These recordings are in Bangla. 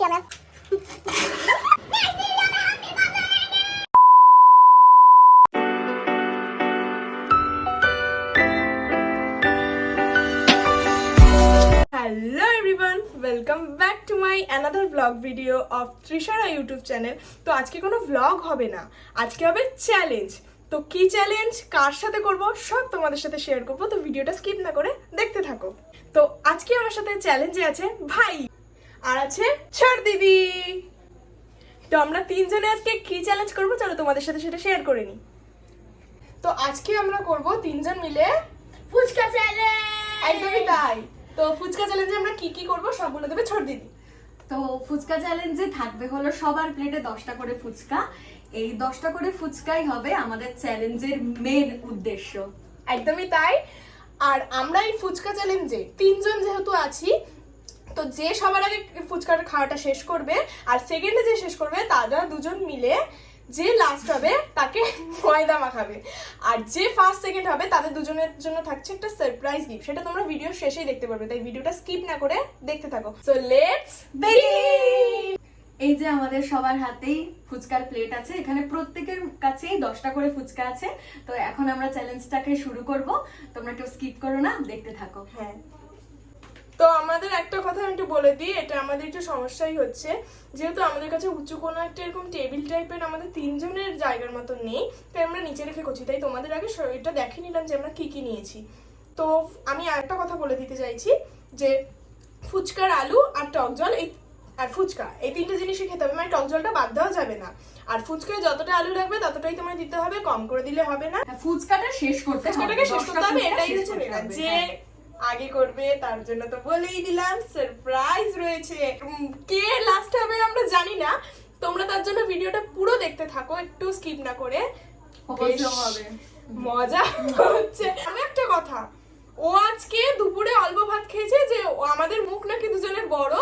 আমরা। Hello everyone, welcome back to my another vlog video of Trishara YouTube channel. তো আজকে কোনো vlog হবে না, আজকে হবে চ্যালেঞ্জ। তো কি চ্যালেঞ্জ, কার সাথে করব, সব তোমাদের সাথে শেয়ার করব। তো ভিডিওটা স্কিপ না করে দেখতে থাকো। তো আজকে আমার সাথে চ্যালেঞ্জে আছে ভাই আর আছে ছাড় দিদি। তো আমরা তিনজনে আজকে কি চ্যালেঞ্জ করব চলো তোমাদের সাথে সেটা শেয়ার করে নিই। তো আজকে আমরা করব তিনজন মিলে ফুচকা চ্যালেঞ্জ। একদমই তাই। তো ফুচকা চ্যালেঞ্জে আমরা কি কি করব সব বলে দেবে ছোট দিদি। তো ফুচকা চ্যালেঞ্জে থাকবে হলো সবার প্লেটে 10টা করে ফুচকা। এই 10টা করে ফুচকাই হবে আমাদের চ্যালেঞ্জের মেন উদ্দেশ্য। একদমই তাই। আর আমরা এই ফুচকা চ্যালেঞ্জে তিনজন যেহেতু আছি, তো যে সবার আগে ফুচকার খাওয়াটা শেষ করবে আর সেকেন্ডে যে শেষ করবে তারা দুজন মিলে যে লাস্ট হবে তাকে ময়দা মাখাবে। আর যে ফার্স্ট সেকেন্ড হবে তাদের দুজনের জন্য থাকছে একটা সারপ্রাইজ গিফট, সেটা তোমরা ভিডিও শেষেই দেখতে পারবে। তাই ভিডিওটা স্কিপ না করে দেখতে থাকো। So let's begin. এই যে আমাদের সবার হাতেই ফুচকার প্লেট আছে, এখানে প্রত্যেকের কাছেই 10টা করে ফুচকা আছে। তো এখন আমরা চ্যালেঞ্জটাকে শুরু করব, তোমরা কেউ স্কিপ করো না, দেখতে থাকো। হ্যাঁ, তো আমাদের একটা কথা আমি একটু বলে দিই, এটা আমাদের একটু সমস্যাই হচ্ছে, যেহেতু আমাদের কাছে উঁচু কোনো একটা এরকম টেবিল টাইপের আমাদের তিনজনের জায়গার মতো নেই, তাই আমরা নিচে রেখে করছি। তাই তোমাদের আগে এটা দেখে নিলাম যে আমরা কি কি নিয়েছি। তো আমি আরেকটা কথা বলে দিতে চাইছি যে ফুচকার আলু আর টক জল আর ফুচকা এই তিনটে জিনিসই খেতে হবে, মানে টক জলটা বাদ দেওয়া যাবে না। আর ফুচকায় যতটা আলু লাগবে ততটাই তোমার দিতে হবে, কম করে দিলে হবে না। ফুচকাটা শেষ করতে হবে, ফুচকাটাকে শেষ করতে হবে, এটাই শেষ হচ্ছে করতে মেন। হবে। যে হ্যাঁ। আগে করবে তার জন্য তো বলেই দিলাম সারপ্রাইজ রয়েছে। কে লাস্ট হবে আমরা জানি না, তোমরা তার জন্য ভিডিওটা পুরো দেখতে থাকো, একটু স্কিপ না করে। অবশ্যই হবে। মজা হচ্ছে। আমি একটা কথা, ও আজকে দুপুরে অল্প ভাত খেয়েছে, যে আমাদের মুখ নাকি দুজনের বড়,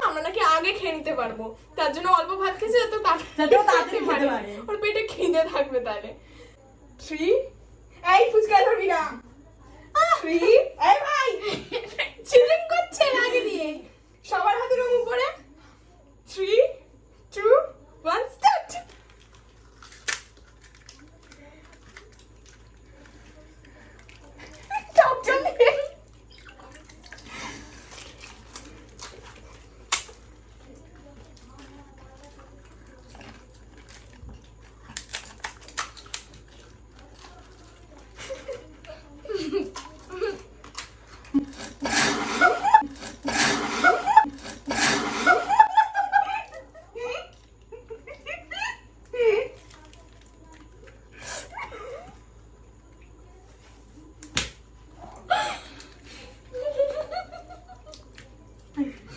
আমরা নাকি আগে খেয়ে নিতে পারবো, তার জন্য অল্প ভাত খেয়েছে তো তাড়াতাড়ি খেতে পারে। ওর পেটে খিদে থাকবে। তাহলে 3 এই ফুচকা ধরবি না। 3 এই ভাই চিলিং করছে আগে দিয়ে সবার হাতের উপরে। 3 2 1 স্টার্ট। টক জল দিয়ে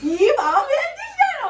কি বাবা বেরোচ্ছিস কেন?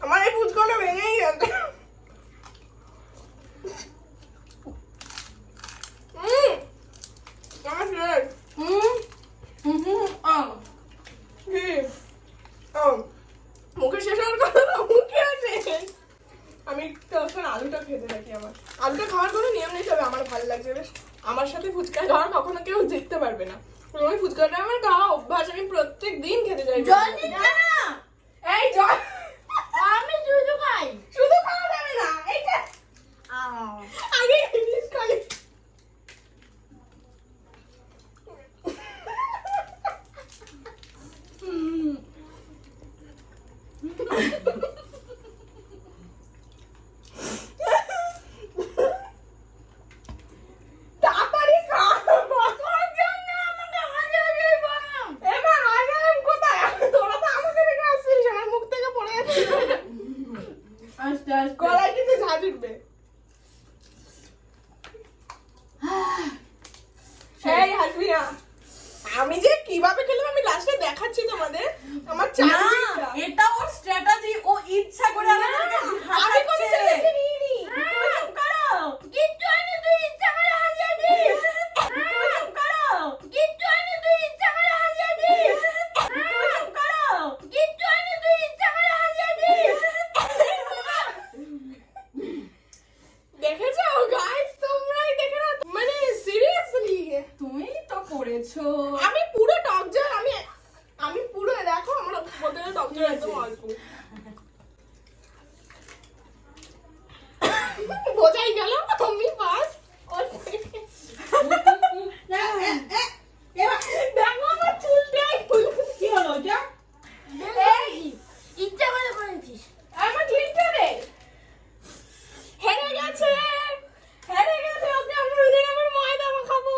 আমার এই ফুচকাটা ভেঙেই গেছে। আমার শেষ। মুখে শেষ হওয়ার কথা না, মুখে আছে। আমি তখন আলুটা খেতে থাকি। আমার আলুটা খাওয়ার কোনো নিয়ম নেই, তবে আমার ভালো লাগছে বেশ। আমার সাথে ফুচকা খাওয়ার কখনো কেউ জিততে পারবে না। ওই ফুচকাটা আমার খাওয়া অভ্যাস, আমি প্রত্যেক দিন খেতে চাই। জল দিচ্ছে না। এই জল আমি শুধু খাই। শুধু খাওয়া যাবে না, এইটা আগে ফিনিশ করি। আমার না, চারিদিকটা। এটা ওর স্ট্র্যাটেজি, ও ইচ্ছা করে আমাদেরকে আমি কোনো হাসাচ্ছে। ছেলেকে নিইনি। তুমি চুপ করো। কিচ্ছু হয়নি, তুই ইচ্ছা করে হাসিয়েছিস। তুমি চুপ করো। কিচ্ছু হয়নি, তুই ইচ্ছা করে হাসিয়েছিস। তুমি চুপ করো। কিচ্ছু হয়নি, তুই ইচ্ছা করে হাসিয়েছিস। দেখেছো গাইস, তোমরাই দেখে না, মানে সিরিয়াসলি তুমি তো করেছো। আমি পুরো টক জল, আমি পুরো দেখো আমার বলতে গেলে টক জল একদম অল্প। বোঝাই গেল তুমি ফার্স্ট। দেখো আমার চুলটাই কি হলো যা। এই ইচ্ছা করে করেছিস। আমার ক্লিপটা দে। হেরে গেছে, হেরে গেছে। ওকে আমরা ওদিন আমার ময়দা মাখাবো।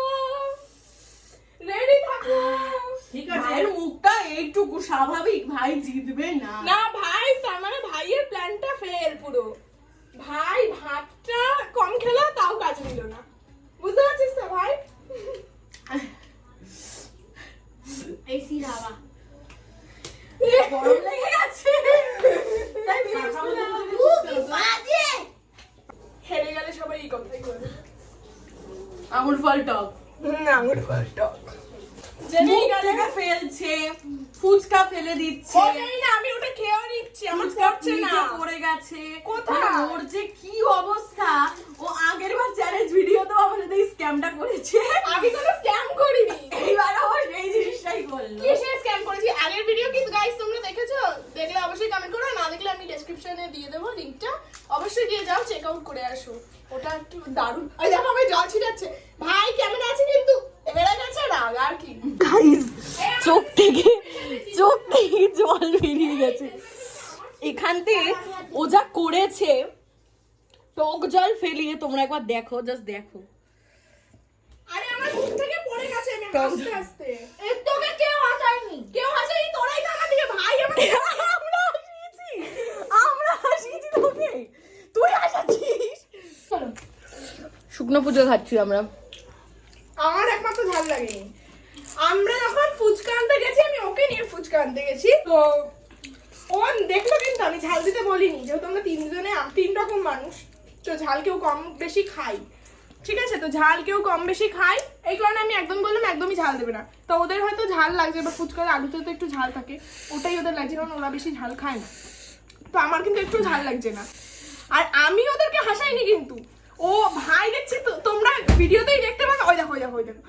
রেডি থাকো। ঠিক আছে, ভাইয়ের মুখটা এইটুকু স্বাভাবিক, ভাই জিতবে না। না ভাই, তার মানে ভাইয়ের প্ল্যানটা ফেল পুরো। ভাই ভাতটা কম খেলো তাও কাজ নিল না, বুঝতে পারছিস তো ভাই? এই সিরাবা গরম লেগে গেছে। তাই বাজে। হেরে গেলে সবাই এই কথাই বলে। আঙুর ফল টক। আঙুর ফল টক। মুখ থেকে ফেলছে, ফুচকা ফেলে দিচ্ছে। ওটাই না, আমি ওটা খেয়েও নিচ্ছি, আমার পড়ছে না। নিচে পড়ে গেছে। কোথায়? মানে ওর যে কি অবস্থা। ও আগের বার চ্যালেঞ্জ ভিডিওতেও আমার সাথে স্ক্যামটা করেছে। আমি কোনো স্ক্যাম করিনি। এইবার ও সেই জিনিসটাই করলো। কিসের স্ক্যাম করেছি? আগের ভিডিও কি গাইস তোমরা দেখেছো? দেখলে অবশ্যই কমেন্ট করো, না দেখলে আমি ডেসক্রিপশনে দিয়ে দেবো লিংকটা, অবশ্যই দিয়ে যাও, চেক আউট করে আসো। ওটা একটু দারুণ। ওই দেখো ভাই জল ছিটাচ্ছে। ভাই কেমন আছে কিন্তু বেড়ে গেছে না আর কি। গাইস, চোখ থেকে জল বেরিয়ে গেছে। এখান থেকে ও যা করেছে, টক জল ফেলিয়ে তোমরা একবার দেখো, জাস্ট দেখো। আরে আমার মুখ থেকে পড়ে গেছে, আমি টক হাসতে হাসতে। তোকে কেউ হাসায়নি, কেউ হাসায়নি, তোরাই টাকা দিয়ে ভাই আমাকে। আমরা হাসিয়েছি তোকে, তুই হাসাচ্ছিস। শুকনো পুজো খাচ্ছি আমরা। আমার একমাত্র ঝাল লাগেনি। আমরা যখন ফুচকা আনতে গেছি, আমি ওকে নিয়ে ফুচকা আনতে গেছি, তো ও দেখলো কিন্তু আমি ঝাল দিতে বলিনি, যেহেতু আমরা তিন রকম মানুষ, তো ঝাল কেউ কম বেশি খাই, ঠিক আছে? তো ঝাল কেউ কম বেশি খাই, এই কারণে আমি একদম বললাম একদমই ঝাল দেবে না। তো ওদের হয়তো ঝাল লাগছে, এবার ফুচকার আলুতে তো একটু ঝাল থাকে, ওটাই ওদের লাগছে, কারণ ওরা বেশি ঝাল খায় না। তো আমার কিন্তু একটু ঝাল লাগছে না, আর আমি ওদেরকে হাসাইনি কিন্তু। ও ভাই দেখছি তো, তোমরা ভিডিওতেই দেখতে পাবে। ওই দেখো, ওই দেখো, ওই দেখো।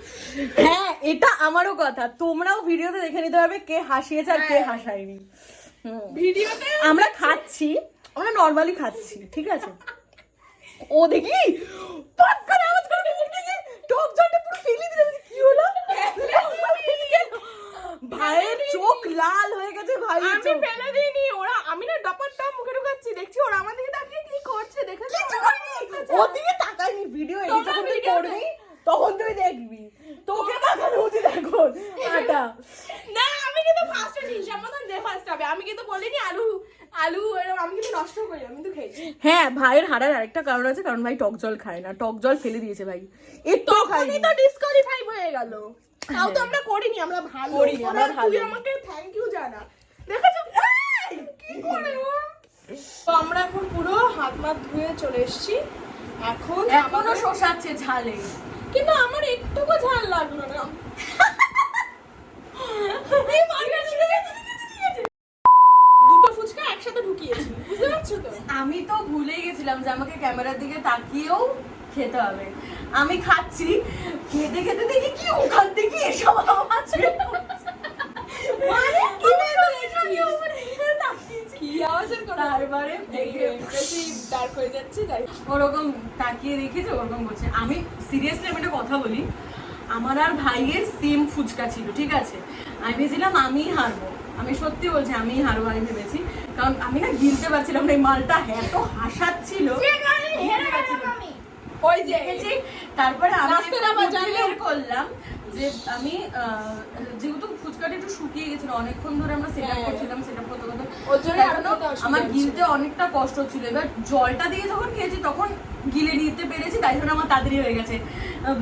হ্যাঁ, এটা আমারও কথা, তোমরাও ভিডিওতে দেখে নিতে পারবে কে হাসিয়েছে আর কে হাসায়নি। ভিডিওতে আমরা খাচ্ছি, আমরা নরমালি খাচ্ছি, ঠিক আছে? ও দেখি পট করে আওয়াজ করে মুখ থেকে টক জলটা পুরো ফেলে দিল। কি হলো? ভাইয়ের চোখ লাল হয়ে গেছে, ভাইয়ের আমি চোখ। ফেলে দিইনি, ওরা আমি না ডপারটা মুখে ঢুকাচ্ছি, দেখছি ওরা আমার দিকে তাকিয়ে কি করছে, দেখেছো? কিচ্ছু করিনি, ওর দিকে তাকাইনি। ভিডিও এডিট তোমরা যখন তুই ভিডিওতে- করবি তখন তুই দেখবি, তোকে তাকানো উচিত এখন। আটা না, আমি কিন্তু ফার্স্টে হিসাব মতন যে ফার্স্ট হবে, আমি কিন্তু বলিনি আলু এরকম, আমি কিন্তু নষ্ট করি, আমি তো খেয়েছি। হ্যাঁ, ভাইয়ের হারার আরেকটা কারণ আছে, কারণ ভাই টক জল খায় না, টক জল ফেলে দিয়েছে ভাই। একটু তখনই তো ডিসকোয়ালিফাই হয়ে গেল। তাও তো আমরা করিনি, আমরা ভালো করিনি, আমরা তুই ভালো। আমাকে থ্যাংক ইউ জানা, দেখেছো? এই, কি করে ও? তো আমরা এখন পুরো হাত মাত ধুয়ে চলে এসেছি। এখন এখনো শোষাচ্ছে ঝালে। কিন্তু আমার একটুকু ঝাল লাগলো না। এই মারটা ঠিক আছে, ঠিক আছে, ঠিক আছে। দুটো ফুচকা একসাথে ঢুকিয়েছি, বুঝতে পারছো তো? আমি তো ভুলেই গেছিলাম যে আমাকে ক্যামেরার দিকে তাকিয়েও খেতে হবে। আমি খাচ্ছি, খেতে খেতে দেখি কি ওখান থেকে এসব আওয়াজ মানে কি কি আওয়াজের কথা? তারপরে দেখে বেশি ডার্ক হয়ে যাচ্ছে, তাই ওরকম তাকিয়ে দেখেছে, ওরকম বলছে। আমি সিরিয়াসলি আমি একটা কথা বলি, আমার আর ভাইয়ের সেম ফুচকা ছিল, ঠিক আছে? আমি ভেবেছিলাম আমিই হারবো, আমি সত্যি বলছি আমিই হারবো, আমি ভেবেছি, কারণ আমি না গিলতে পারছিলাম না, এই মালটা এত হাসাচ্ছিল। ওই যে দেখেছি। তারপরে আমি রাস্তার আবার জানলে- বের করলাম যে আমি যেহেতু ফুচকাটা একটু শুকিয়ে গেছিল, অনেকক্ষণ ধরে আমরা সেটআপ হ্যাঁ। করছিলাম, সেটআপ করতে করতে ওর জন্য তাই আরো জন্য খেতে অসুবিধা আমার হচ্ছে। গিলতে অনেকটা কষ্ট ছিল। এবার জলটা দিয়ে যখন খেয়েছি তখন গিলে নিতে পেরেছি, তাই জন্য আমার তাড়াতাড়ি হয়ে গেছে।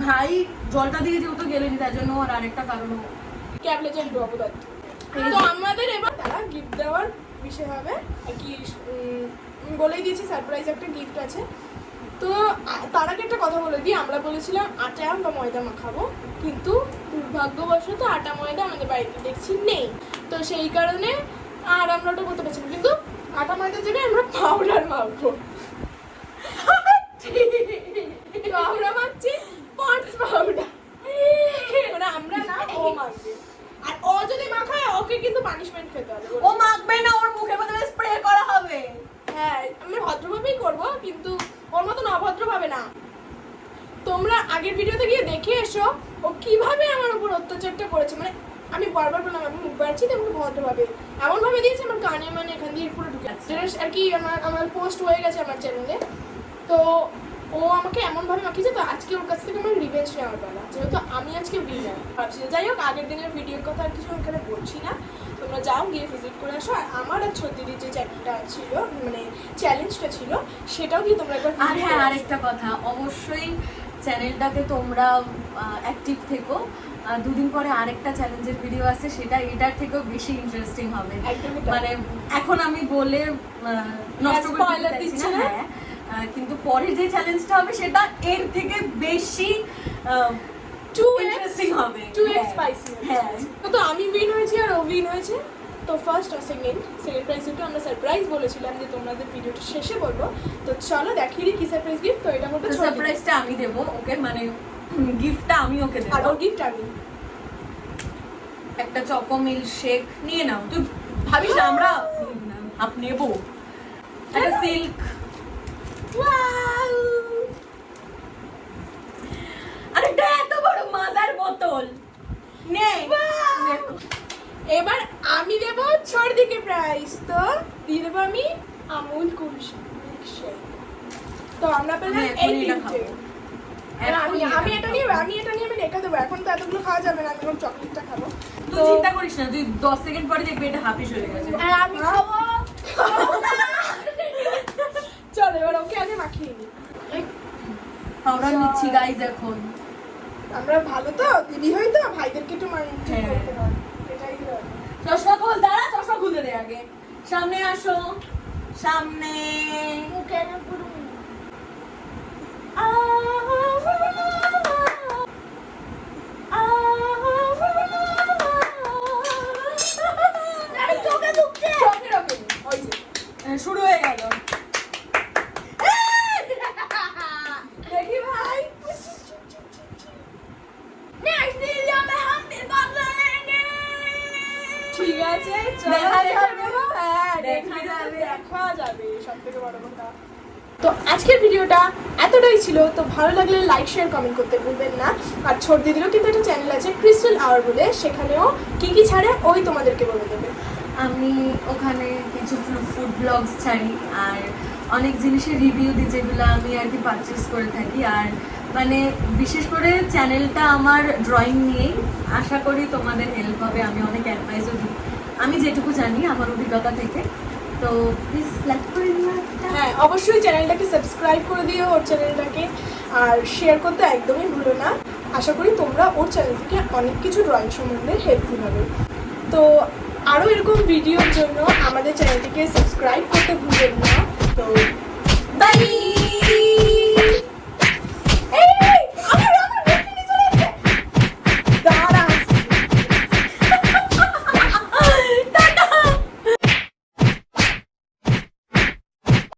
ভাই জলটা দিয়ে যেহেতু গেলেনি, তাই জন্য আর আরেকটা কারণ ক্যাবলেজের ড্রপ দাও। তো আমাদের এবার তারা গিফট দেওয়ার বিষয় হবে আর কি, বলেই দিয়েছি সারপ্রাইজ একটা গিফট আছে। তো তার আগে একটা কথা বলে দিই, আমরা বলেছিলাম আটা বা ময়দা মাখাবো, কিন্তু দুর্ভাগ্যবশত আটা ময়দা আমাদের বাড়িতে দেখছি নেই। তো সেই কারণে আর আমরা ওটা করতে পারছি না, কিন্তু আটা ময়দার জায়গায় আমরা পাউডার মাখবো। তো আমরা মাখছি পন্ডস পাউডার, মানে আমরা না, ও মাখবে। আর ও যদি মাখায় ওকে কিন্তু পানিশমেন্ট খেতে হবে। ও মাখবে না, ওর মুখের মধ্যে স্প্রে করা হবে। হ্যাঁ, আমরা ভদ্রভাবেই করবো, কিন্তু ওর মতন অভদ্রভাবে না। তোমরা আগের ভিডিওতে গিয়ে দেখে এসো ও কিভাবে আমার উপর অত্যাচারটা করেছে। মানে আমি বারবার বললাম আমি মুখ বাড়ছি, তো আমাকে ভদ্রভাবে এমন ভাবে দিয়েছে আমার কানে, মানে এখান দিয়ে পুরো ঢুকে যাচ্ছে। যেটা আর কি আমার পোস্ট হয়ে গেছে আমার চ্যানেলে। তো ও আমাকে এমন ভাবে মাখিয়েছে, তো আজকে ওর কাছ থেকে আমার রিভেঞ্জ নেওয়ার পালা, যেহেতু আমি আজকে উইনার ভাবছি। যাই হোক, আগের দিনের ভিডিওর কথা আর কিছু এখানে বলছি না, তোমরা যাও গিয়ে ভিজিট করে আসো। আর আমার আর ছোটদিদির যে চ্যানেলটা ছিল, মানে চ্যালেঞ্জটা ছিল, সেটাও দিয়ে তোমরা একবার। আর হ্যাঁ, আরেকটা কথা, অবশ্যই চ্যানেলটাতে তোমরা অ্যাক্টিভ থেকো। দুদিন পরে আরেকটা চ্যালেঞ্জের ভিডিও আছে, সেটা এটার থেকেও বেশি ইন্টারেস্টিং হবে। মানে এখন আমি বলে নষ্ট করে দিচ্ছি না, হ্যাঁ, কিন্তু পরের যে চ্যালেঞ্জটা হবে সেটা এর থেকে বেশি ইন্টারেস্টিং হবে, 2x স্পাইসি। হ্যাঁ, তো আমি উইন হয়েছি আর ও উইন হয়েছে। তো ফার্স্ট আর সেকেন্ড প্রাইজ দুটো আমরা সারপ্রাইজ বলেছিলাম যে তোমাদের ভিডিওটা শেষে বলবো। তো চলো দেখিয়ে দিই কি সারপ্রাইজ গিফট। তো এটা বলতে সারপ্রাইজটা আমি দেবো ওকে, মানে গিফটটা আমি ওকে দেবো, আর ওর গিফট আমি। একটা চকো মিল্ক শেক নিয়ে নাও। তুই ভাবিস না আমরা হাফ নেবো? একটা সিল্ক, আরে এত বড় মাদার বোতল নে। এবার আমি দেব ছোটদিকে প্রাইস, তো দিয়ে দেবো আমি আমুল কুল শেক। তো আমরা পেলাম এই তিনটে। আমি এটা নিয়ে আমি রেখে দেবো, এখন তো এতগুলো খাওয়া যাবে না, আমি চকলেটটা খাবো। তুই চিন্তা করিস না, তুই 10 সেকেন্ড পরে দেখবি এটা হাফিস হয়ে গেছে। আর আমি খাবো। চল এবার ওকে আগে মাখিয়ে নিই। পাউডার নিচ্ছি গাইজ এখন। আমরা ভালো তো দিদি হই, তো ভাইদেরকে একটু মানতে করতে হয়, এটাই তো। চশমা খোল, দাঁড়া, চশমা খুলে দে আগে। সামনে আসো, সামনে। মুখে না পুরো শুরু হয়ে গেল। দেখি ভাই, ঠিক আছে, দেখা যাবে। হ্যাঁ দেখা যাবে। দেখা যাবে, সবথেকে বড় কথা। তো আজকের ভিডিওটা এতটাই ছিল। তো ভালো লাগলে লাইক শেয়ার কমেন্ট করতে ভুলবেন না। আর ছোট দিদিরও কিন্তু একটা চ্যানেল আছে ক্রিস্টাল আওয়ার বলে, সেখানেও কি কি ছাড়ে ওই তোমাদেরকে বলে দেবে। আমি ওখানে কিছু ফুড ব্লগস ছাড়ি আর অনেক জিনিসের রিভিউ দিই, যেগুলো আমি আর কি পারচেস করে থাকি। আর মানে বিশেষ করে চ্যানেলটা আমার ড্রয়িং নিয়েই, আশা করি তোমাদের হেল্প হবে। আমি অনেক অ্যাডভাইসও দিই আমি যেটুকু জানি আমার অভিজ্ঞতা থেকে। তো প্লিজ লাইক করে দিও। হ্যাঁ, অবশ্যই চ্যানেলটাকে সাবস্ক্রাইব করে দিও, ওর চ্যানেলটাকে। আর শেয়ার করতে একদমই ভুলো না। আশা করি তোমরা ওর চ্যানেল থেকে অনেক কিছু ড্রয়িং সম্বন্ধে হেল্পফুল হবে। তো আরও এরকম ভিডিওর জন্য আমাদের চ্যানেলটিকে সাবস্ক্রাইব করতে ভুলবেন না। তো